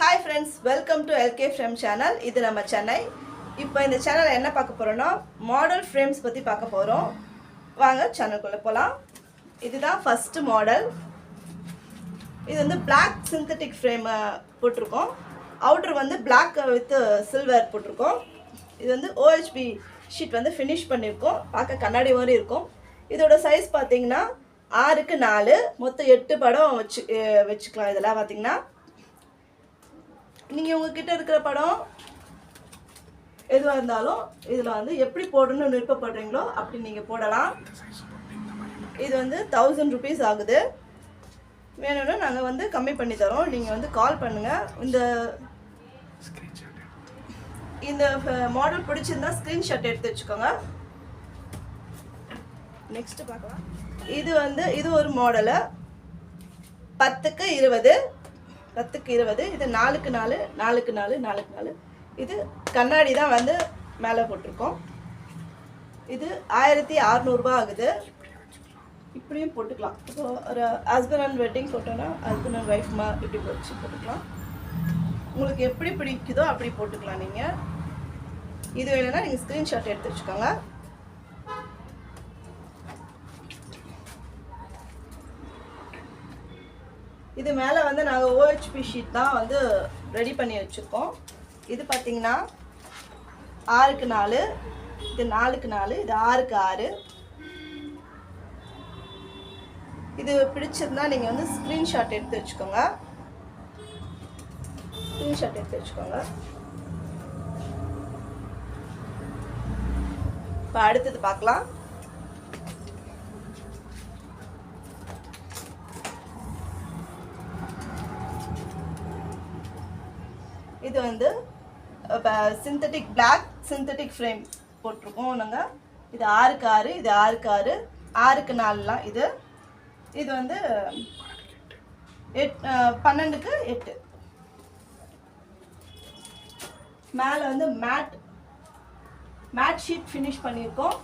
Hi friends, welcome to LK Frame channel. இது நம்ம சென்னை. இப்போ இந்த சேனல்ல என்ன பார்க்க போறோம்னா மாடல் ஃப்ரேம்ஸ் பத்தி பார்க்க போறோம். வாங்க சேனலுக்குள்ள போலாம். இதுதான் ஃபர்ஸ்ட் மாடல். இது வந்து black synthetic frame போட்டுருக்கோம். அவுட்டர் வந்து black with silver போட்டுருக்கோம். இது வந்து OHB ஷீட் வந்து finish பண்ணிருக்கோம். பார்க்க கண்ணாடி மாதிரி இருக்கும். இதோட சைஸ் பாத்தீங்கன்னா 6க்கு 4 மொத்தம் 8 படம் வெச்சுக்கலாம். இதெல்லாம் பாத்தீங்கன்னா நீங்க உங்ககிட்ட இருக்கிற படம் எதுவா இருந்தாலும் இதுல வந்து எப்படி போடணும்னு விருப்பப்படுறீங்களோ அப்படி நீங்க போடலாம். இது வந்து 1000 rupees ஆகுது. வேணும்னா நாங்க வந்து கம்மி பண்ணி தரோம். நீங்க வந்து கால் பண்ணுங்க. இந்த மாடல் பிடிச்சிருந்தா ஸ்கிரீன்ஷாட் எடுத்து வச்சுக்கோங்க. நெக்ஸ்ட் பார்க்கலாம். இது ஒரு மாடல் 10க்கு 20 10க்கு 20. இது 4க்கு 4 4க்கு 4 4க்கு 4. இது கண்ணாடி தான் வந்து மேலே போட்டிருக்கோம். இது 1600 ரூபாய் ஆகுது. இப்படியும் போட்டுக்கலாம். இப்போ ஒரு ஹஸ்பண்ட் அண்ட் வெட்டிங் போட்டோன்னா ஹஸ்பண்ட் அண்ட் ஒய்ஃப்மா இப்படி போட்டுக்கலாம். உங்களுக்கு எப்படி பிடிக்குதோ அப்படி போட்டுக்கலாம். நீங்கள் இது வேணும்னா நீங்கள் ஸ்க்ரீன்ஷாட் எடுத்து வச்சுக்கோங்க. இது மேலே வந்து நாங்கள் OHP ஷீட் தான் வந்து ரெடி பண்ணி வச்சுருக்கோம். இது பார்த்தீங்கன்னா 6க்கு 4 இது 4க்கு 4 இது 6க்கு 6. இது பிடிச்சிருந்தா நீங்கள் வந்து ஸ்க்ரீன்ஷாட் எடுத்து வச்சுக்கோங்க. இப்போ அடுத்தது பார்க்கலாம். இது வந்து சிந்தட்டிக் பிளாக் சிந்தட்டிக் ஃப்ரேம் போட்டிருக்கோம் நாங்கள். இது 6க்கு 6 இது 6க்கு 6 6க்கு 4லாம் இது இது வந்து 12க்கு 8. மேலே வந்து மேட் ஷீட் ஃபினிஷ் பண்ணியிருக்கோம்.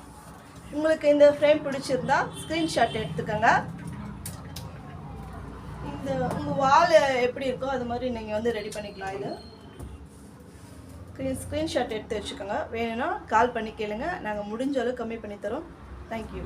உங்களுக்கு இந்த ஃப்ரேம் பிடிச்சிருந்தா ஸ்க்ரீன்ஷாட் எடுத்துக்கோங்க. இந்த உங்கள் வால் எப்படி இருக்கோ அது மாதிரி நீங்கள் வந்து ரெடி பண்ணிக்கலாம். இது ஸ்க்ரீன்ஷாட் எடுத்து வச்சுக்கோங்க. வேணும்னா கால் பண்ணி கேளுங்க. நாங்கள் முடிஞ்ச அளவுக்கு கம்மி பண்ணி தரோம். தேங்க்யூ.